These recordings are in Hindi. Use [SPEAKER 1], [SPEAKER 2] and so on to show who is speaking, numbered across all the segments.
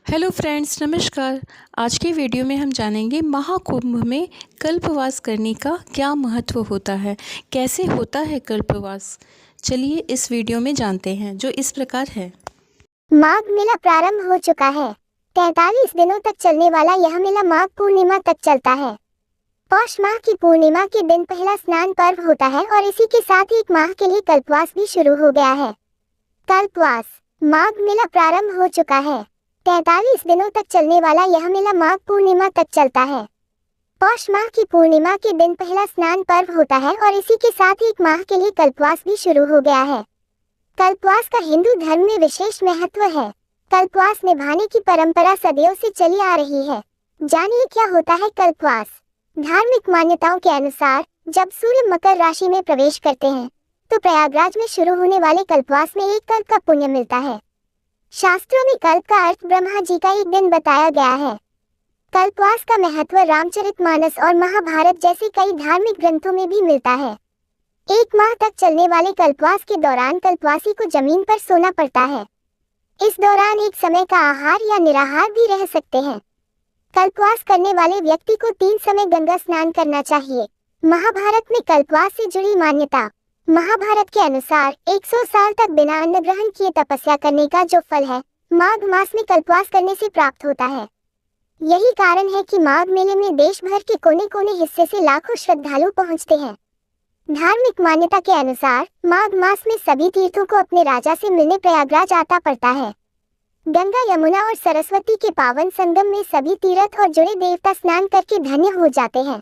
[SPEAKER 1] हेलो फ्रेंड्स, नमस्कार। आज की वीडियो में हम जानेंगे महाकुंभ में कल्पवास करने का क्या महत्व होता है, कैसे होता है कल्पवास। चलिए इस वीडियो में जानते हैं, जो इस प्रकार है।
[SPEAKER 2] माघ मेला प्रारंभ हो चुका है। 43 दिनों तक चलने वाला यह मेला माघ पूर्णिमा तक चलता है। पौष माह की पूर्णिमा के दिन पहला स्नान पर्व होता है और इसी के साथ एक माह के लिए कल्पवास भी शुरू हो गया है। कल्पवास। माघ मेला प्रारंभ हो चुका है। 43 दिनों तक चलने वाला यह मेला माघ पूर्णिमा तक चलता है। पौष माह की पूर्णिमा के दिन पहला स्नान पर्व होता है और इसी के साथ एक माह के लिए कल्पवास भी शुरू हो गया है। कल्पवास का हिंदू धर्म में विशेष महत्व है। कल्पवास निभाने की परंपरा सदियों से चली आ रही है। जानिए क्या होता है कल्पवास। धार्मिक मान्यताओं के अनुसार जब सूर्य मकर राशि में प्रवेश करते हैं तो प्रयागराज में शुरू होने वाले कल्पवास में एक कल्प का पुण्य मिलता है। शास्त्रों में कल्प का अर्थ ब्रह्मा जी का एक दिन बताया गया है। कल्पवास का महत्व रामचरितमानस और महाभारत जैसे कई धार्मिक ग्रंथों में भी मिलता है। एक माह तक चलने वाले कल्पवास के दौरान कल्पवासी को जमीन पर सोना पड़ता है। इस दौरान एक समय का आहार या निराहार भी रह सकते हैं। कल्पवास करने वाले व्यक्ति को 3 समय गंगा स्नान करना चाहिए। महाभारत में कल्पवास से जुड़ी मान्यता। महाभारत के अनुसार 100 साल तक बिना अन्न ग्रहण किए तपस्या करने का जो फल है, माघ मास में कल्पवास करने से प्राप्त होता है। यही कारण है कि माघ मेले में देश भर के कोने कोने हिस्से से लाखों श्रद्धालु पहुंचते हैं। धार्मिक मान्यता के अनुसार माघ मास में सभी तीर्थों को अपने राजा से मिलने प्रयागराज आता पड़ता है। गंगा, यमुना और सरस्वती के पावन संगम में सभी तीर्थ और जुड़े देवता स्नान करके धन्य हो जाते हैं।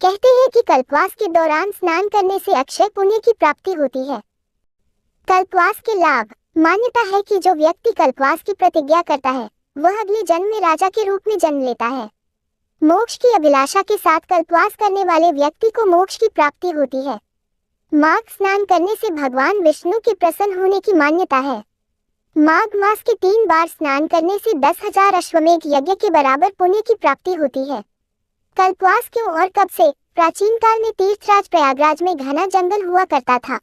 [SPEAKER 2] कहते हैं कि कल्पवास के दौरान स्नान करने से अक्षय पुण्य की प्राप्ति होती है। कल्पवास के लाभ। मान्यता है कि जो व्यक्ति कल्पवास की प्रतिज्ञा करता है वह अगले जन्म में राजा के रूप में जन्म लेता है। मोक्ष की अभिलाषा के साथ कल्पवास करने वाले व्यक्ति को मोक्ष की प्राप्ति होती है। माघ स्नान करने से भगवान विष्णु के प्रसन्न होने की मान्यता है। माघ मास के 3 बार स्नान करने से 10,000 अश्वमेध यज्ञ के बराबर पुण्य की प्राप्ति होती है। कल्पवास क्यों और कब से? प्राचीन काल में तीर्थराज प्रयागराज में घना जंगल हुआ करता था।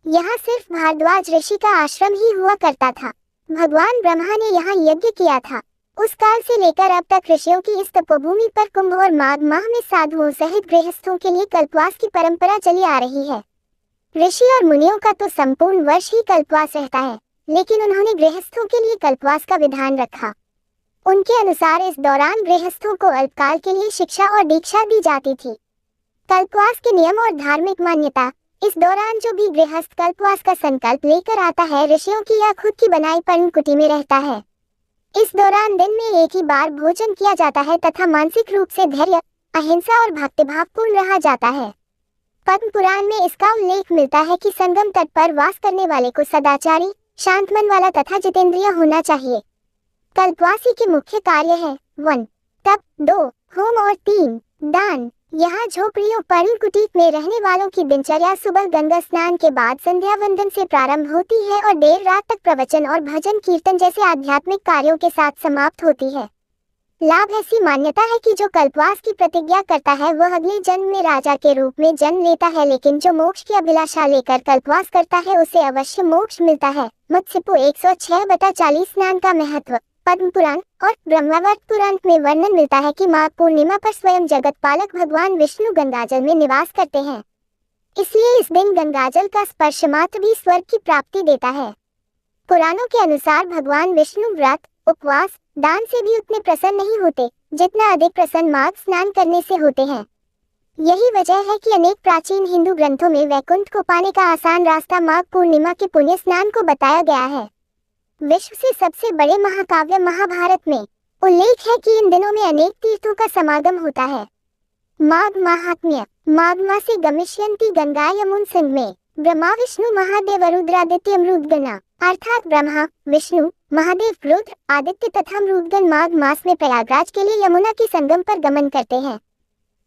[SPEAKER 2] यहाँ सिर्फ भारद्वाज ऋषि का आश्रम ही हुआ करता था। भगवान ब्रह्मा ने यहाँ यज्ञ किया था। उस काल से लेकर अब तक ऋषियों की इस तपोभूमि पर कुंभ और माघ माह में साधुओं सहित गृहस्थों के लिए कल्पवास की परंपरा चली आ रही है। ऋषि और मुनियों का तो संपूर्ण वर्ष ही कल्पवास रहता है, लेकिन उन्होंने गृहस्थों के लिए कल्पवास का विधान रखा। उनके अनुसार इस दौरान गृहस्थों को अल्पकाल के लिए शिक्षा और दीक्षा दी जाती थी। कल्पवास के नियम और धार्मिक मान्यता। इस दौरान जो भी गृहस्थ कल्पवास का संकल्प लेकर आता है, ऋषियों की या खुद की बनाई पर्णकुटी में रहता है। इस दौरान दिन में एक ही बार भोजन किया जाता है तथा मानसिक रूप से धैर्य, अहिंसा और भक्तिभावपूर्ण रहा जाता है। पद्म पुराण में इसका उल्लेख मिलता है कि संगम तट पर वास करने वाले को सदाचारी, शांत मन वाला तथा जितेंद्रिय होना चाहिए। कल्पवासी के मुख्य कार्य है 1. तप, 2. होम और 3. दान। यहाँ झोपड़ियों पर्णकुटी में रहने वालों की दिनचर्या सुबह गंगा स्नान के बाद संध्या वंदन से प्रारंभ होती है और देर रात तक प्रवचन और भजन कीर्तन जैसे आध्यात्मिक कार्यों के साथ समाप्त होती है। लाभ। ऐसी मान्यता है कि जो कल्पवास की प्रतिज्ञा करता है वह अगले जन्म में राजा के रूप में जन्म लेता है, लेकिन जो मोक्ष की अभिलाषा लेकर कल्पवास करता है उसे अवश्य मोक्ष मिलता है। मत्स्यपु 106/40 स्नान का महत्व। पद्म पुराण और ब्रह्मावर्त पुराण में वर्णन मिलता है कि माघ पूर्णिमा पर स्वयं जगत पालक भगवान विष्णु गंगाजल में निवास करते हैं। इसलिए इस दिन गंगाजल का स्पर्श मात्र भी स्वर्ग की प्राप्ति देता है। पुराणों के अनुसार भगवान विष्णु व्रत, उपवास, दान से भी उतने प्रसन्न नहीं होते जितना अधिक प्रसन्न माघ स्नान करने से होते हैं। यही वजह है कि अनेक प्राचीन हिंदू ग्रंथों में वैकुंठ को पाने का आसान रास्ता माघ पूर्णिमा के पुण्य स्नान को बताया गया है। विश्व से सबसे बड़े महाकाव्य महाभारत में उल्लेख है कि इन दिनों में अनेक तीर्थों का समागम होता है। माघ महात्म्य। माघ मासे गमिष्यन्ति गंगा यमुन संगमे ब्रह्मा विष्णु महादेव रुद्रादित्य मृदगणा। अर्थात ब्रह्मा, विष्णु, महादेव, रुद्र, आदित्य तथा मृदगण माघ मास में प्रयागराज के लिए यमुना के संगम पर गमन करते हैं।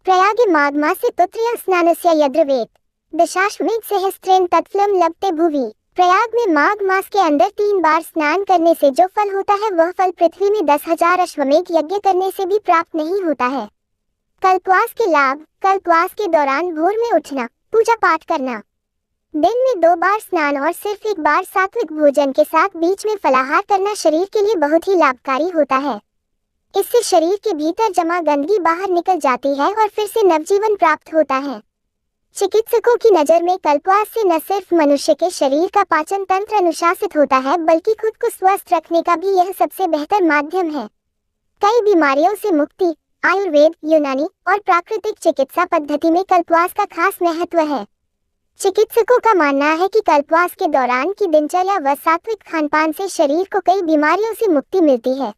[SPEAKER 2] प्रयागे माघ मासे तुत्रय स्नानस्य यद्रवेत दशाश्वमेध सहस्त्रेण तत्फलं लभते भुवि। प्रयाग में माघ मास के अंदर 3 बार स्नान करने से जो फल होता है वह फल पृथ्वी में 10,000 अश्वमेध यज्ञ करने से भी प्राप्त नहीं होता है। कल्पवास के लाभ। कल्पवास के दौरान भोर में उठना, पूजा पाठ करना। दिन में 2 बार स्नान और सिर्फ 1 बार सात्विक भोजन के साथ बीच में फलाहार करना शरीर के लिए बहुत ही लाभकारी होता है। इससे शरीर के भीतर जमा गंदगी बाहर निकल जाती है और फिर से नवजीवन प्राप्त होता है। चिकित्सकों की नज़र में कल्पवास से न सिर्फ मनुष्य के शरीर का पाचन तंत्र अनुशासित होता है, बल्कि खुद को स्वस्थ रखने का भी यह सबसे बेहतर माध्यम है। कई बीमारियों से मुक्ति, आयुर्वेद, यूनानी और प्राकृतिक चिकित्सा पद्धति में कल्पवास का खास महत्व है। चिकित्सकों का मानना है कि कल्पवास के दौरान की दिनचर्या व सात्विक खानपान से शरीर को कई बीमारियों से मुक्ति मिलती है।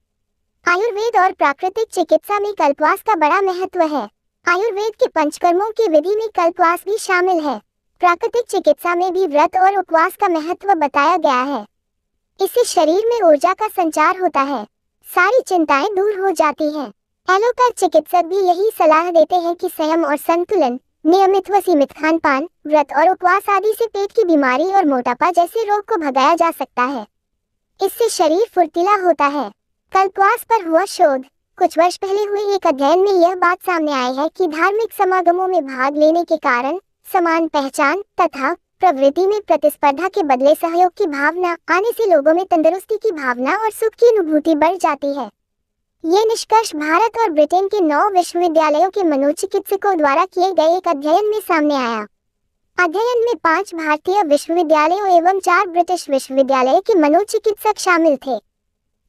[SPEAKER 2] आयुर्वेद और प्राकृतिक चिकित्सा में कल्पवास का बड़ा महत्व है। आयुर्वेद के पंचकर्मों की विधि में कल्पवास भी शामिल है। प्राकृतिक चिकित्सा में भी व्रत और उपवास का महत्व बताया गया है। इससे शरीर में ऊर्जा का संचार होता है, सारी चिंताएं दूर हो जाती हैं। एलोपैथ चिकित्सक भी यही सलाह देते हैं कि संयम और संतुलन, नियमित व सीमित खानपान, व्रत और उपवास आदि से पेट की बीमारी और मोटापा जैसे रोग को भगाया जा सकता है। इससे शरीर फुर्तीला होता है। कल्पवास पर हुआ शोध। कुछ वर्ष पहले हुए एक अध्ययन में यह बात सामने आई है कि धार्मिक समागमों में भाग लेने के कारण समान पहचान तथा प्रवृत्ति में प्रतिस्पर्धा के बदले सहयोग की भावना आने से लोगों में तंदुरुस्ती की भावना और सुख की अनुभूति बढ़ जाती है। ये निष्कर्ष भारत और ब्रिटेन के 9 विश्वविद्यालयों के मनोचिकित्सकों द्वारा किए गए एक अध्ययन में सामने आया। अध्ययन में 5 भारतीय विश्वविद्यालयों एवं 4 ब्रिटिश विश्वविद्यालय के मनोचिकित्सक शामिल थे।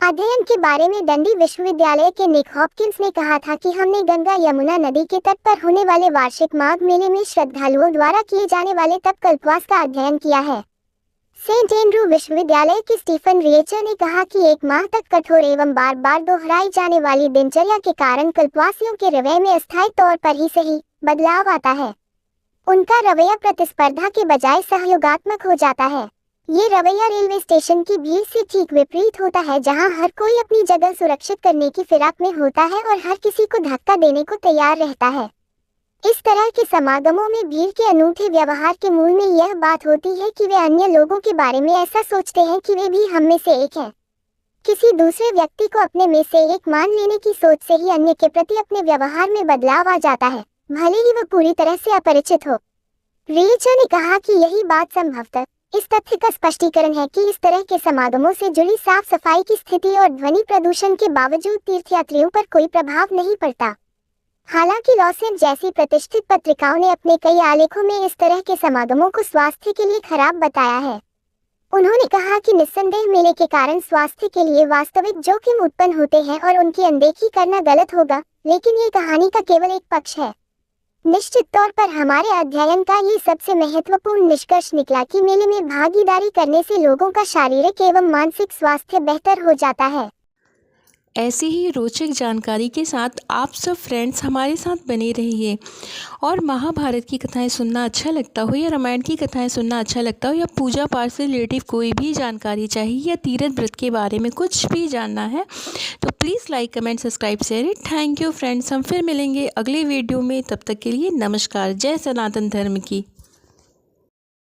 [SPEAKER 2] अध्ययन के बारे में डंडी विश्वविद्यालय के निक हॉपकिंस ने कहा था कि हमने गंगा यमुना नदी के तट पर होने वाले वार्षिक माघ मेले में श्रद्धालुओं द्वारा किए जाने वाले तप कल्पवास का अध्ययन किया है। सेंट एंड्रू विश्वविद्यालय के स्टीफन रिएचर ने कहा कि 1 माह तक कठोर एवं बार बार दोहराई जाने वाली दिनचर्या के कारण कल्पवासियों के रवैये में अस्थायी तौर पर ही सही बदलाव आता है। उनका रवैया प्रतिस्पर्धा के बजाय सहयोगात्मक हो जाता है। ये रवैया रेलवे स्टेशन की भीड़ से ठीक विपरीत होता है, जहां हर कोई अपनी जगह सुरक्षित करने की फिराक में होता है और हर किसी को धक्का देने को तैयार रहता है। इस तरह के समागमों में भीड़ के अनूठे व्यवहार के मूल में यह बात होती है कि वे अन्य लोगों के बारे में ऐसा सोचते हैं कि वे भी हम में से एक हैं। किसी दूसरे व्यक्ति को अपने में से एक मान लेने की सोच से ही अन्य के प्रति अपने व्यवहार में बदलाव आ जाता है, भले ही वह पूरी तरह से अपरिचित हो। रिएचर ने कहा कि यही बात संभवतः इस तथ्य का स्पष्टीकरण है कि इस तरह के समागमों से जुड़ी साफ सफाई की स्थिति और ध्वनि प्रदूषण के बावजूद तीर्थयात्रियों पर कोई प्रभाव नहीं पड़ता। हालांकि लॉस एंजेल्स जैसी प्रतिष्ठित पत्रिकाओं ने अपने कई आलेखों में इस तरह के समागमों को स्वास्थ्य के लिए खराब बताया है। उन्होंने कहा कि निस्संदेह मेले के कारण स्वास्थ्य के लिए वास्तविक जोखिम उत्पन्न होते हैं और उनकी अनदेखी करना गलत होगा, लेकिन ये कहानी का केवल एक पक्ष है। निश्चित तौर पर हमारे अध्ययन का ये सबसे महत्वपूर्ण निष्कर्ष निकला कि मेले में भागीदारी करने से लोगों का शारीरिक एवं मानसिक स्वास्थ्य बेहतर हो जाता है।
[SPEAKER 1] ऐसी ही रोचक जानकारी के साथ आप सब फ्रेंड्स हमारे साथ बने रहिए। और महाभारत की कथाएं सुनना अच्छा लगता हो या रामायण की कथाएं सुनना अच्छा लगता हो या पूजा पाठ से रिलेटिव कोई भी जानकारी चाहिए या तीर्थ व्रत के बारे में कुछ भी जानना है तो please like comment subscribe share it. Thank you friends. हम फिर मिलेंगे अगले वीडियो में। तब तक के लिए नमस्कार। जय सनातन धर्म की।